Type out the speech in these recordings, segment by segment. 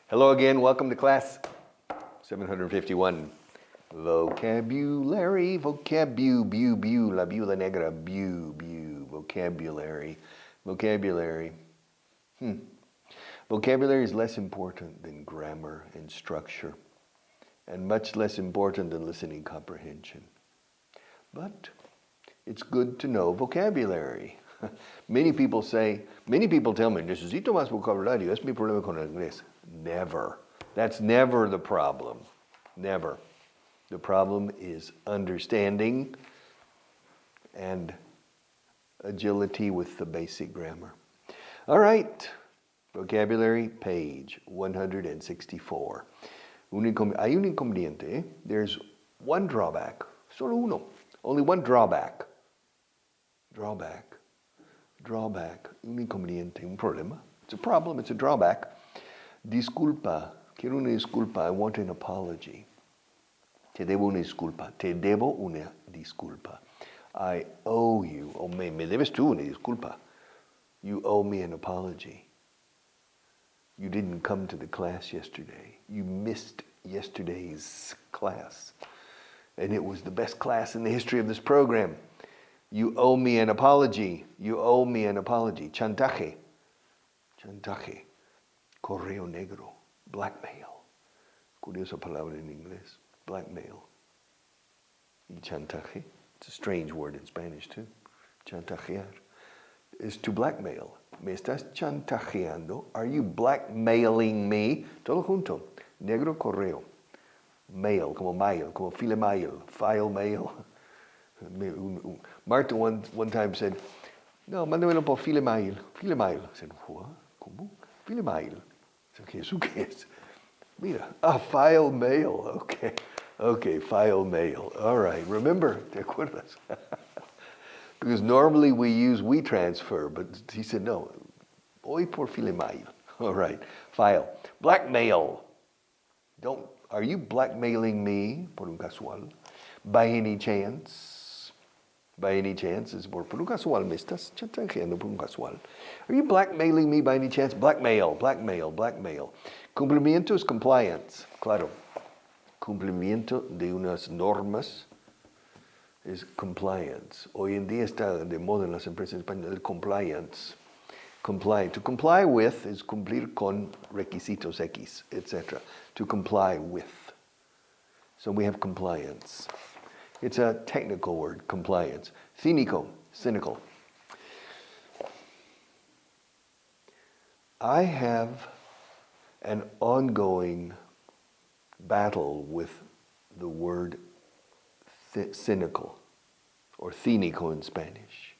Hello again, welcome to class 751. Vocabulary, la viuda negra, vocabulary. Vocabulary is less important than grammar and structure, and much less important than listening comprehension. But it's good to know vocabulary. Many people tell me, necesito más vocabulario, es mi problema con el inglés. Never. That's never the problem. Never. The problem is understanding and agility with the basic grammar. All right. Vocabulary, page 164. Hay un inconveniente. There's one drawback. Solo uno. Only one drawback. Drawback, un inconveniente, un problema. It's a problem, it's a drawback. Disculpa, quiero una disculpa, I want an apology. Te debo una disculpa. I owe you, me debes tú una disculpa. You owe me an apology. You didn't come to the class yesterday. You missed yesterday's class. And it was the best class in the history of this program. You owe me an apology. Chantaje. Correo negro. Blackmail. Curiosa palabra en inglés. Blackmail. Y chantaje. It's a strange word in Spanish too. Chantajear is to blackmail. ¿Me estás chantajeando? Are you blackmailing me? Todo junto. Negro correo. Mail, como file mail. File mail. Marta one time said, no, mándamelo por file mail. I said, what? ¿Cómo? File mail. I said, ¿Eso qué es? Mira, file mail. Okay, file mail. All right, remember, ¿te acuerdas? Because normally we use WeTransfer, but he said, no, hoy por file mail. All right, file. Blackmail. Are you blackmailing me, por un casual? By any chance, es por un casual, me estás chantajeando por un casual. Are you blackmailing me by any chance? Blackmail. Cumplimiento es compliance, claro. Cumplimiento de unas normas es compliance. Hoy en día está de moda en las empresas españolas el compliance. To comply with is cumplir con requisitos X, etc. To comply with. So we have compliance. It's a technical word, compliance. Cynical. I have an ongoing battle with the word cynical, or cínico in Spanish.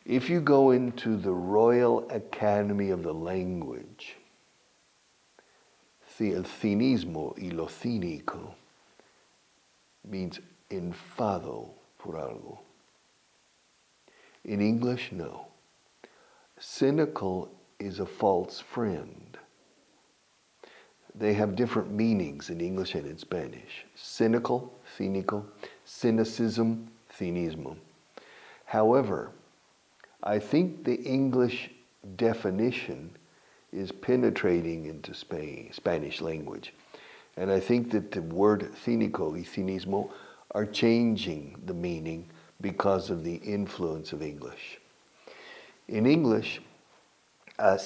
If you go into the Royal Academy of the Language, el cinismo y lo cínico means enfado por algo. In English, no. Cynical is a false friend. They have different meanings in English and in Spanish. Cynical, cínico, cynicism, cinismo. However, I think the English definition is penetrating into Spanish language. And I think that the word cínico y cinismo are changing the meaning because of the influence of English. In English, una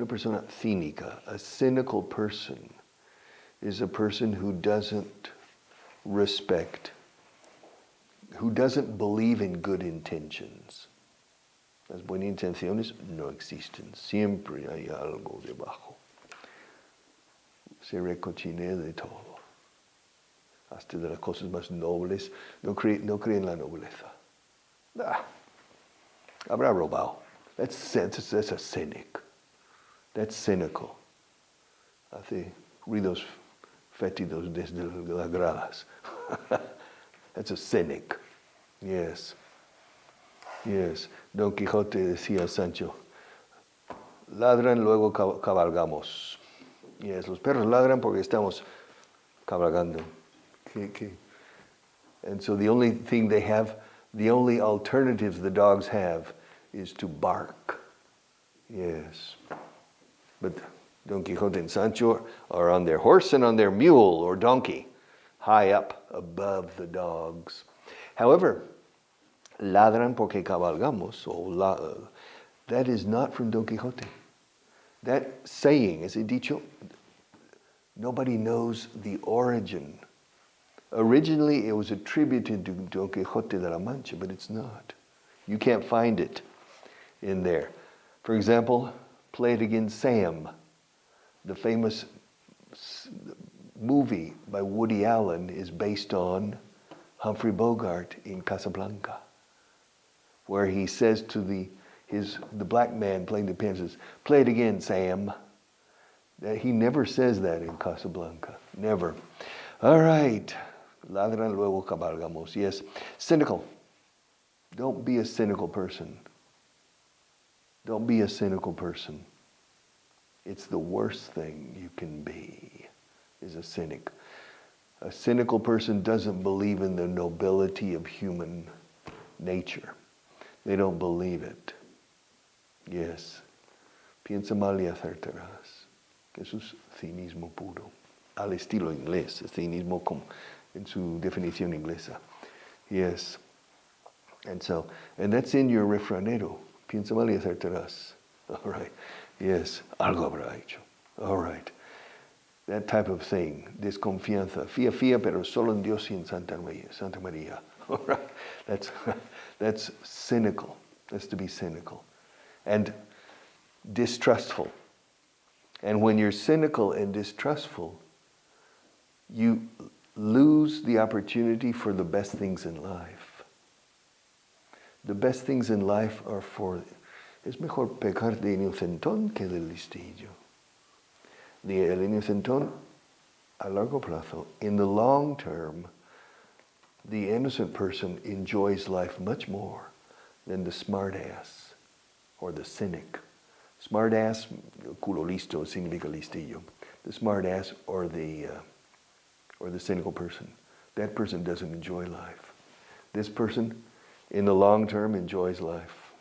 persona cínica, a cynical person is a person who doesn't believe in good intentions. Las buenas intenciones no existen. Siempre hay algo debajo. Se recochinea de todo. Hasta de las cosas más nobles. No cree en la nobleza. Habrá robado. That's a cynic. That's cynical. Hace ruidos fétidos desde las gradas. That's a cynic. Yes. Don Quijote decía a Sancho, ladran, luego cabalgamos. Yes, los perros ladran porque estamos cabalgando. And so the only alternatives the dogs have is to bark. Yes. But Don Quixote and Sancho are on their horse and on their mule or donkey, high up above the dogs. However, ladran porque cabalgamos, that is not from Don Quixote. That saying, ese dicho, nobody knows the origin. Originally, it was attributed to Don Quixote de la Mancha, but it's not. You can't find it in there. For example, Play It Again, Sam. The famous movie by Woody Allen is based on Humphrey Bogart in Casablanca, where he says to the black man playing the piano, says, "Play it again, Sam." He never says that in Casablanca. Never. All right. Ladran luego cabalgamos. Yes. Cynical. Don't be a cynical person. Don't be a cynical person. It's the worst thing you can be, is a cynic. A cynical person doesn't believe in the nobility of human nature. They don't believe it. Yes. Piensa mal y acertarás. Eso es cinismo puro. Al estilo inglés, cinismo en su definición inglesa. Yes. And that's in your refranero. Piensa mal y acertarás. All right. Yes. Algo habrá hecho. All right. That type of thing. Desconfianza. Fía, pero solo en Dios y en Santa María. All right. That's cynical. That's to be cynical. And distrustful. And when you're cynical and distrustful, you lose the opportunity for the best things in life. The best things in life are es mejor pecar de inocentón que de listillo. El inocentón, a largo plazo, in the long term, the innocent person enjoys life much more than the smartass or the cynic. Smartass, culo listo, significa listillo. The smartass or the cynical person. That person doesn't enjoy life. This person, in the long term, enjoys life.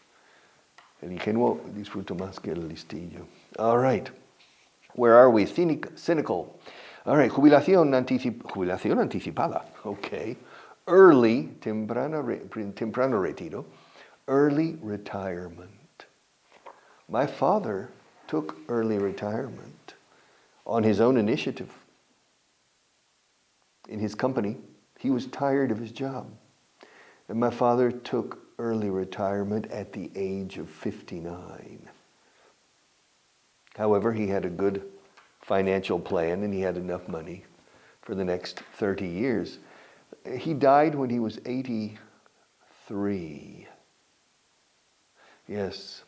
El ingenuo disfruta más que el listillo. All right. Where are we? Cynical. All right. Jubilación anticipada. Okay. Early, temprano retiro. Early retirement. My father took early retirement on his own initiative. In his company, he was tired of his job. And my father took early retirement at the age of 59. However, he had a good financial plan and he had enough money for the next 30 years. He died when he was 83. Yes,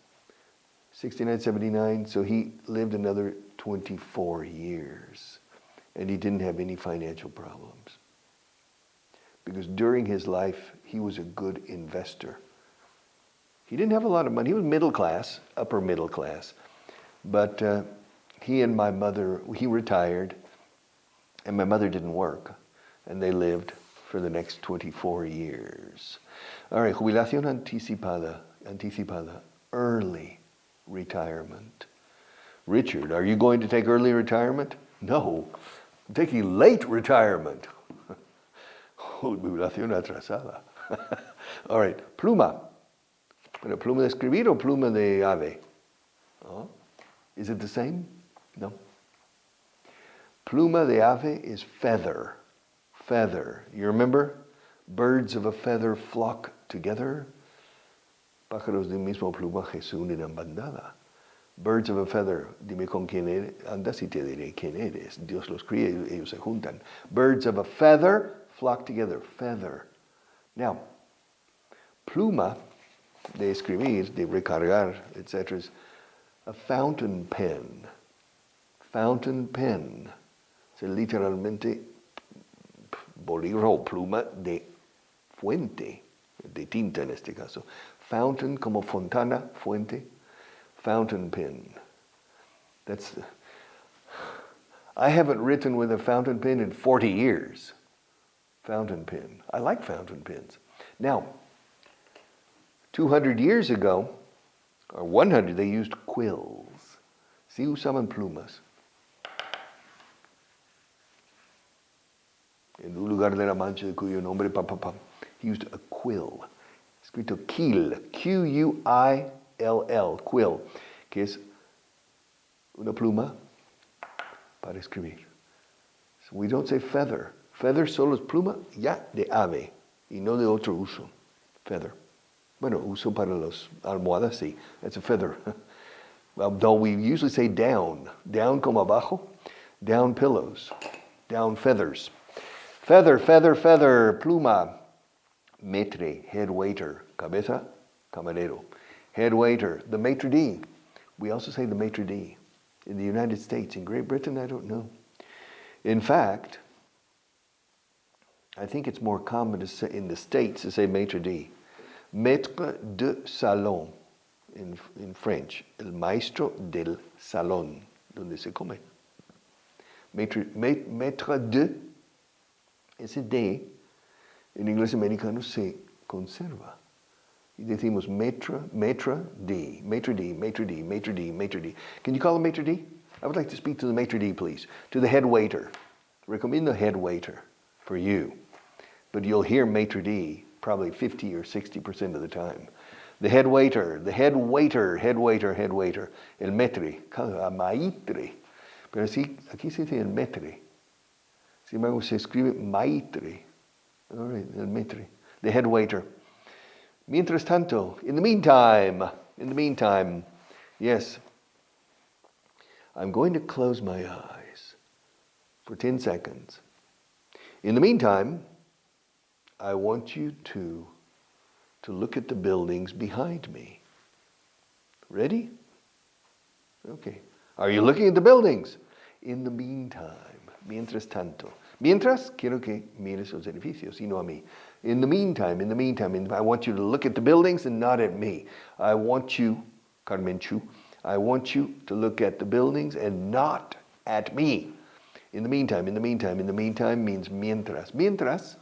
69, 79, so he lived another 24 years. And he didn't have any financial problems. Because during his life, he was a good investor. He didn't have a lot of money. He was middle class, upper middle class. But he and my mother, he retired, and my mother didn't work. And they lived for the next 24 years. All right, jubilación anticipada, early retirement. Richard, are you going to take early retirement? No, I'm taking late retirement. Jubilación atrasada. All right, pluma. ¿Pero pluma de escribir o pluma de ave? Oh. Is it the same? No. Pluma de ave is feather. Feather. You remember? Birds of a feather flock together. Pájaros de un mismo plumaje se unen en bandada. Birds of a feather, dime con quién eres, andas y te diré quién eres. Dios los cría y ellos se juntan. Birds of a feather flock together. Feather. Now, pluma, de escribir, de recargar, etc., is a fountain pen. Fountain pen. Es literalmente bolígrafo o pluma de fuente, de tinta en este caso. Fountain como fontana, fuente. Fountain pen. I haven't written with a fountain pen in 40 years. Fountain pen. I like fountain pens. Now, 200 years ago, Or 100, they used quills. Sí usaban plumas. En un lugar de la Mancha de cuyo nombre, he used a quill. Escrito quill, Q-U-I-L-L, quill, que es una pluma para escribir. So we don't say feather. Feather solo es pluma ya de ave y no de otro uso. Feather. Bueno, uso para las almohadas, sí. That's a feather. Though we usually say down. Down como abajo. Down pillows. Down feathers. Feather, feather, feather. Pluma. Maitre, head waiter. Cabeza, camarero. Head waiter. The maitre d'. We also say the maitre d'. In the United States. In Great Britain, I don't know. In fact, I think it's more common to say in the States to say maitre d'. Maître de salon, in French, el maestro del salón, donde se come. Maître de, ese de, en inglés americano se conserva. Y decimos maitre d', maitre d', maitre d', maitre d', maitre d'. Can you call him maitre d'? I would like to speak to the maitre d', please. To the head waiter. Recomiendo head waiter for you. But you'll hear maitre d' probably 50 or 60% of the time. The head waiter, the head waiter, head waiter, head waiter. El maitre, maitre. Pero sí, aquí se dice el maitre. Sin embargo, se escribe maitre. All right, el maitre. The head waiter. Mientras tanto, in the meantime, yes, I'm going to close my eyes for 10 seconds. In the meantime, I want you to look at the buildings behind me. Ready? Okay. Are you looking at the buildings? In the meantime, mientras tanto. Mientras, quiero que mires los edificios, y no a mí. In the meantime, I want you to look at the buildings and not at me. I want you, Carmenchu, I want you to look at the buildings and not at me. In the meantime means mientras. Mientras,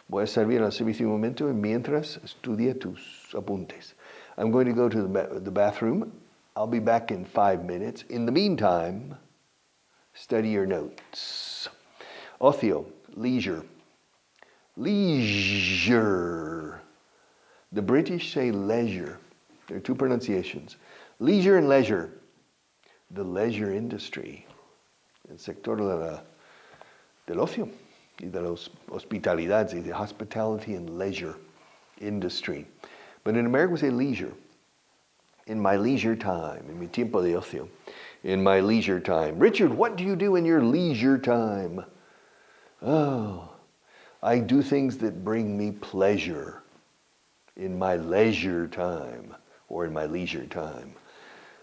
voy a servir al servicio un momento, y mientras estudia tus apuntes. I'm going to go to the bathroom. I'll be back in 5 minutes. In the meantime, study your notes. Ocio, leisure. Leisure. The British say leisure. There are two pronunciations. Leisure and leisure. The leisure industry. El sector del ocio y de los hospitalidades, y the hospitality and leisure industry. But in America we say leisure. In my leisure time, en mi tiempo de ocio. In my leisure time. Richard, what do you do in your leisure time? Oh, I do things that bring me pleasure in my leisure time, or in my leisure time.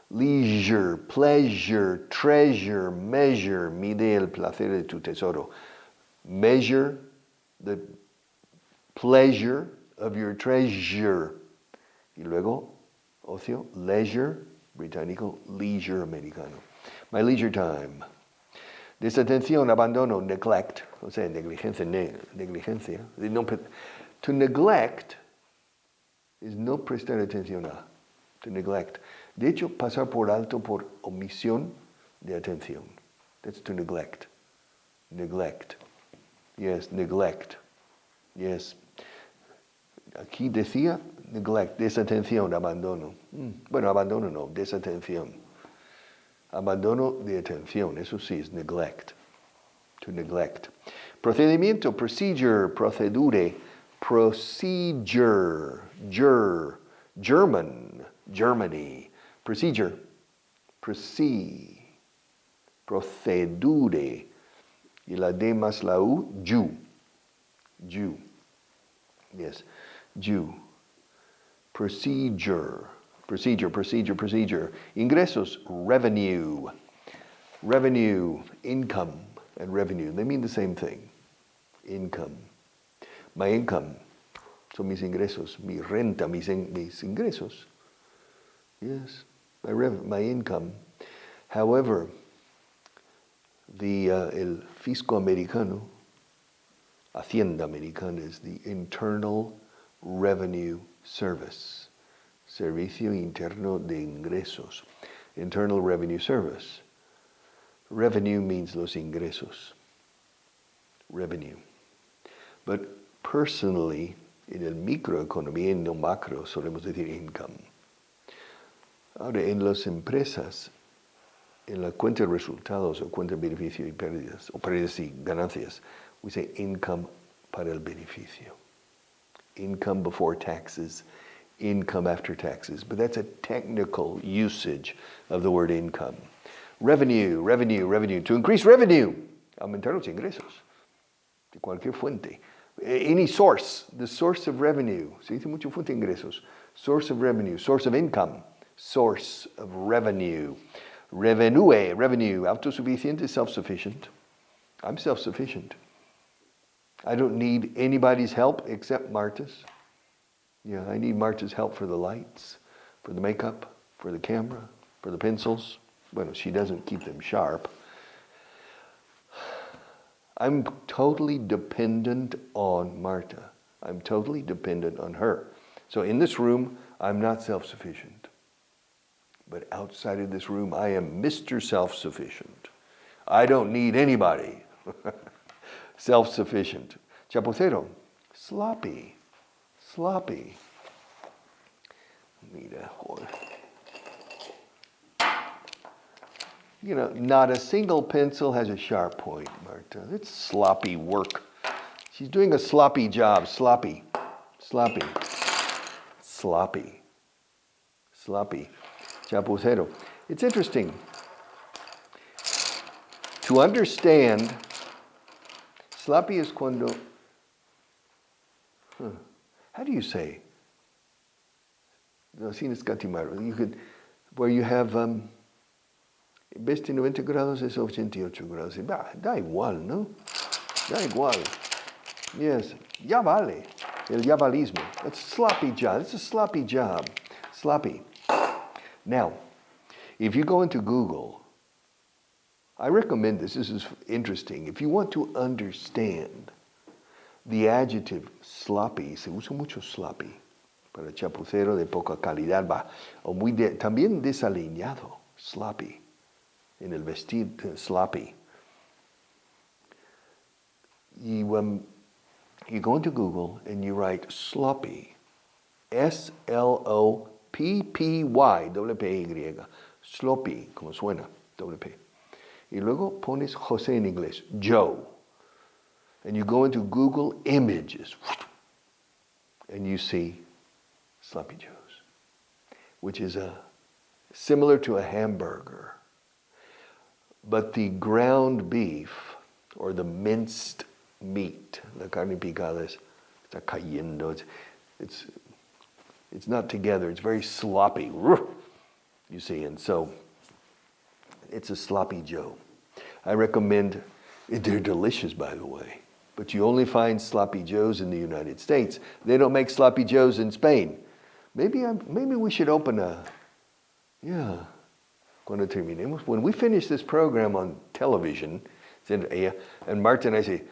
Leisure, pleasure, treasure, measure, mide el placer de tu tesoro. Measure the pleasure of your treasure. Y luego, ocio, leisure, británico, leisure americano. My leisure time. Desatención, abandono, neglect, o sea, negligencia. To neglect is no prestar atención a. To neglect. De hecho, pasar por alto por omisión de atención. That's to neglect. Neglect. Yes, neglect. Yes. Aquí decía neglect, desatención, abandono. Bueno, abandono no, desatención. Abandono de atención, eso sí es neglect. To neglect. Procedimiento, procedure, procedure, procedure, German, Germany. Procedure, procedure. Y la D más la U, Jew. Yes, Jew. Procedure. Ingresos, revenue. Revenue, income, and revenue. They mean the same thing. Income. My income son mis ingresos. Mi renta, mis ingresos. Yes, my income. However, el fisco americano, Hacienda americana, is the Internal Revenue Service. Servicio Interno de Ingresos. Internal Revenue Service. Revenue means los ingresos. Revenue. But personally, en el microeconomía, en el macro, solemos decir income. Ahora, en las empresas, en la cuenta de resultados o cuenta de beneficio y pérdidas, o pérdidas y ganancias, we say income para el beneficio. Income before taxes, income after taxes. But that's a technical usage of the word income. Revenue, revenue, revenue. To increase revenue, aumentar los ingresos de cualquier fuente. Any source, the source of revenue. Se dice mucho fuente de ingresos. Source of revenue, source of income, source of revenue. Revenue, revenue. Autosuficiente, self-sufficient. I'm self-sufficient. I don't need anybody's help except Marta's. Yeah, I need Marta's help for the lights, for the makeup, for the camera, for the pencils. Bueno, she doesn't keep them sharp. I'm totally dependent on Marta. I'm totally dependent on her. So in this room, I'm not self-sufficient. But outside of this room, I am Mr. Self-Sufficient. I don't need anybody. Self-sufficient. Chapucero, sloppy. Sloppy. Mira, joder. You know, not a single pencil has a sharp point, Marta. It's sloppy work. She's doing a sloppy job. Sloppy. Sloppy. Sloppy. Sloppy. Chapucero. It's interesting. To understand, sloppy is cuando... How do you say? No, sin escatimar. You could, where you have... ¿Ves que 90 grados es 88 grados? Da igual, ¿no? Da igual. Yes, ya vale. El ya valismo. It's a sloppy job. It's a sloppy job. Sloppy. Now, if you go into Google, I recommend this. This is interesting. If you want to understand the adjective sloppy, se usa mucho sloppy para chapucero de poca calidad, o muy también desaliñado, sloppy. En el vestir, sloppy. You go into Google and you write sloppy, S-L-O-P-P-Y, doble P-Y, sloppy, como suena, doble P. Y luego pones José en inglés, Joe. And you go into Google Images, and you see sloppy joes, which is similar to a hamburger. But the ground beef, or the minced meat, la carne picada está cayendo. It's not together. It's very sloppy. You see, and so it's a sloppy Joe. I recommend, they're delicious, by the way, but you only find sloppy Joes in the United States. They don't make sloppy Joes in Spain. Maybe we should open Cuando terminemos, when we finish this program on television, and Marta and I say,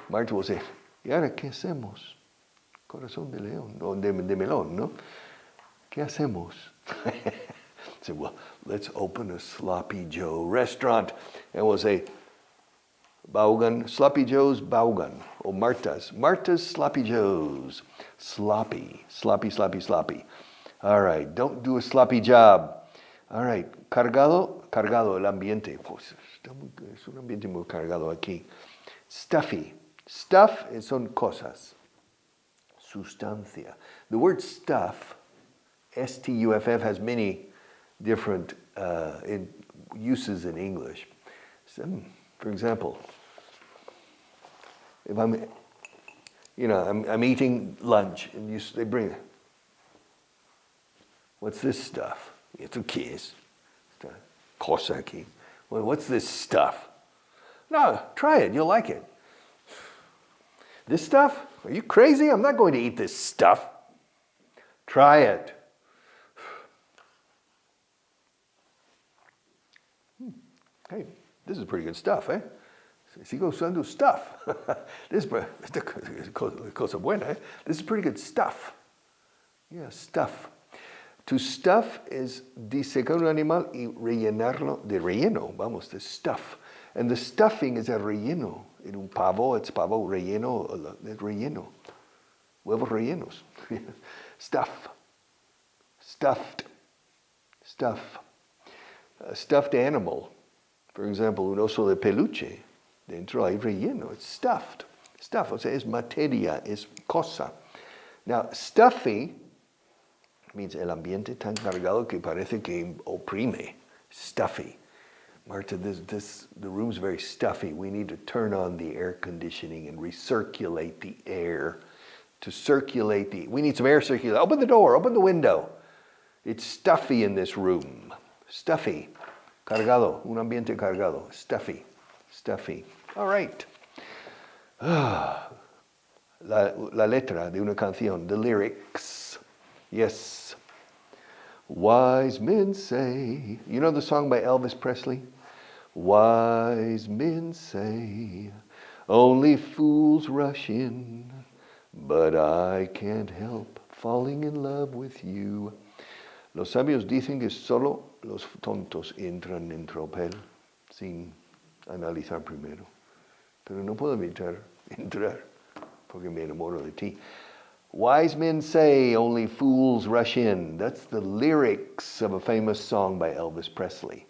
Marta will say, ¿y ahora qué hacemos? Corazón de león, o de melón, ¿no? ¿Qué hacemos? Say, well, let's open a Sloppy Joe restaurant. And we'll say, Vaughan, Sloppy Joe's Vaughan, or Marta's Sloppy Joe's. Sloppy, sloppy, sloppy, sloppy. All right, don't do a sloppy job. All right, cargado el ambiente. Pues, es un ambiente muy cargado aquí. Stuffy. Stuff son cosas. Sustancia. The word stuff, S-T-U-F-F, has many different uses in English. For example, if I'm eating lunch and they bring, what's this stuff? It's a kiss. Cosa aquí. Well, what's this stuff? No, try it. You'll like it. This stuff? Are you crazy? I'm not going to eat this stuff. Try it. Hey, this is pretty good stuff, eh? Sigo usando stuff. This is cosa buena, eh? This is pretty good stuff. Yeah, stuff. To stuff es disecar un animal y rellenarlo de relleno, vamos, de stuff. And the stuffing is el relleno. En un pavo, it's pavo relleno, es relleno. Huevos rellenos. Stuff. Stuffed. Stuff. A stuffed animal. For example, un oso de peluche. Dentro hay relleno. It's stuffed. Stuff, o sea, es materia, es cosa. Now, stuffy means el ambiente tan cargado que parece que oprime. Stuffy. Marta, the room's very stuffy. We need to turn on the air conditioning and recirculate the air. We need some air circulation. Open the door, open the window. It's stuffy in this room. Stuffy. Cargado, un ambiente cargado. Stuffy. Stuffy. All right. La letra de una canción, the lyrics. Yes. Wise men say, you know the song by Elvis Presley? Wise men say, only fools rush in, but I can't help falling in love with you. Los sabios dicen que solo los tontos entran en tropel sin analizar primero. Pero no puedo evitar entrar porque me enamoro de ti. Wise men say only fools rush in. That's the lyrics of a famous song by Elvis Presley.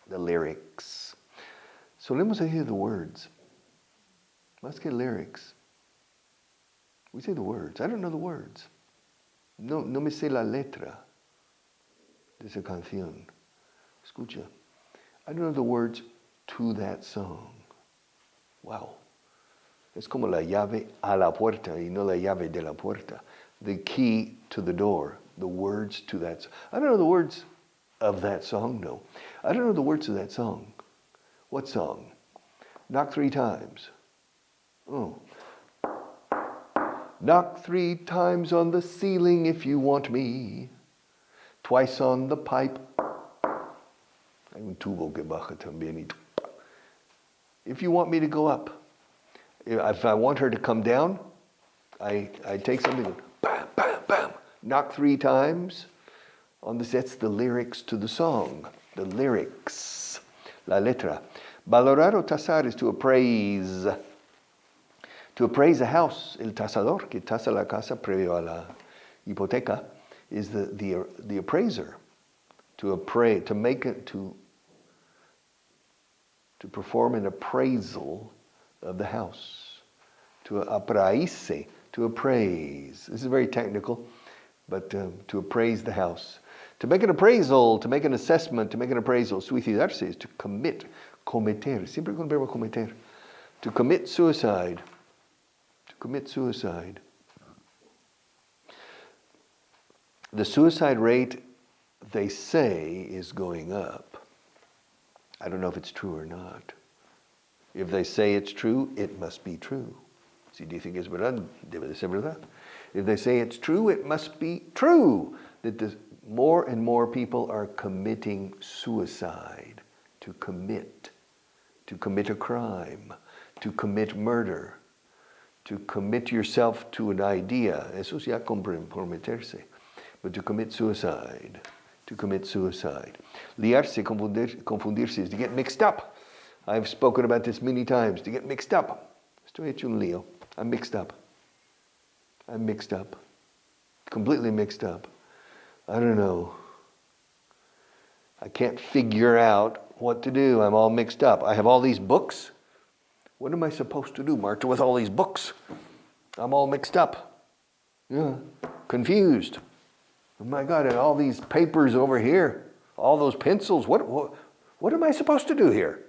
The lyrics. Solemos decir the words. Más que lyrics. We say the words. I don't know the words. No me sé la letra de esa canción. Escucha. I don't know the words to that song. Wow. Es como la llave a la puerta y no la llave de la puerta. The key to the door. The words to that song. I don't know the words of that song, no. I don't know the words of that song. What song? Knock 3 times. Oh. Knock 3 times on the ceiling if you want me. Twice on the pipe. Hay un tubo que baja también. If you want me to go up. If I want her to come down, I take something and bam, bam, bam. Knock 3 times. That's the lyrics to the song. The lyrics. La letra. Valorar o tasar is to appraise. To appraise a house, el tasador, que tasa la casa previo a la hipoteca, is the appraiser. To perform an appraisal of the house. To apraise, to appraise. This is very technical, but to appraise the house. To make an appraisal, to make an assessment, to make an appraisal. Suicidarse is to cometer, siempre con el verbo cometer. To commit suicide. To commit suicide. The suicide rate, they say, is going up. I don't know if it's true or not. If they say it's true, it must be true. Si dicen que es verdad, debe de ser verdad. If they say it's true, it must be true. That more and more people are committing suicide. To commit a crime, to commit murder, to commit yourself to an idea. Eso es ya comprometerse. But to commit suicide. Liarse, confundirse is to get mixed up. I've spoken about this many times. To get mixed up. Estoy hecho un lío. I'm mixed up. Completely mixed up. I don't know. I can't figure out what to do. I'm all mixed up. I have all these books. What am I supposed to do, Marta, with all these books? I'm all mixed up. Yeah, confused. Oh my God, and all these papers over here, all those pencils. What am I supposed to do here?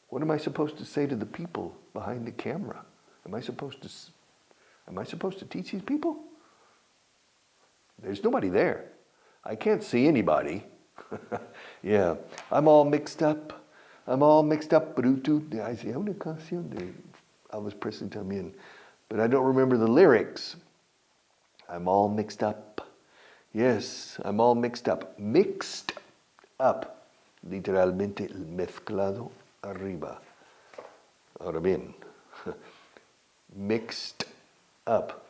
What am I supposed to say to the people behind the camera? Am I supposed to teach these people? There's nobody there. I can't see anybody. Yeah, I'm all mixed up. Bruto. I say, una canción de Elvis Presley también, but I don't remember the lyrics. I'm all mixed up. Yes, I'm all mixed up. Mixed up. Literalmente mezclado arriba. Ahora bien, mixed up.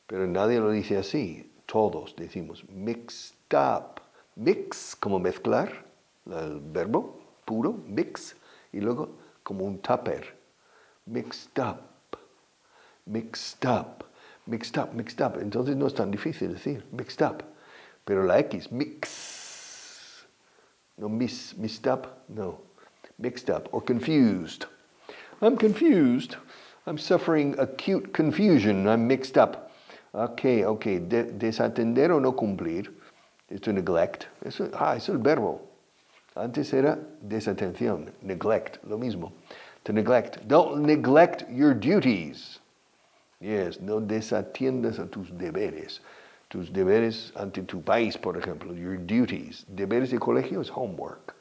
Pero nadie lo dice así. Todos decimos mixed up. Mix, como mezclar, el verbo puro, mix, y luego como un tupper. Mixed up, mixed up, mixed up, mixed up. Entonces no es tan difícil decir mixed up. Pero la X, mix. No mixed up, no. Mixed up or confused. I'm confused. I'm suffering acute confusion. I'm mixed up. Okay. Desatender o no cumplir. Es to neglect. Es el verbo. Antes era desatención. Neglect, lo mismo. To neglect. Don't neglect your duties. Yes, no desatiendas a tus deberes. Tus deberes ante tu país, por ejemplo. Your duties. Deberes de colegio es homework.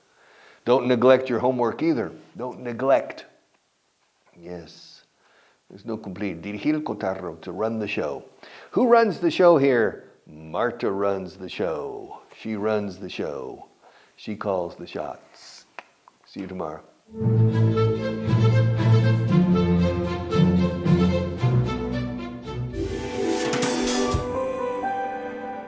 Don't neglect your homework either. Don't neglect. Yes. There's no cumplir. Dirigir el cotarro, to run the show. Who runs the show here? Marta runs the show. She runs the show. She calls the shots. See you tomorrow.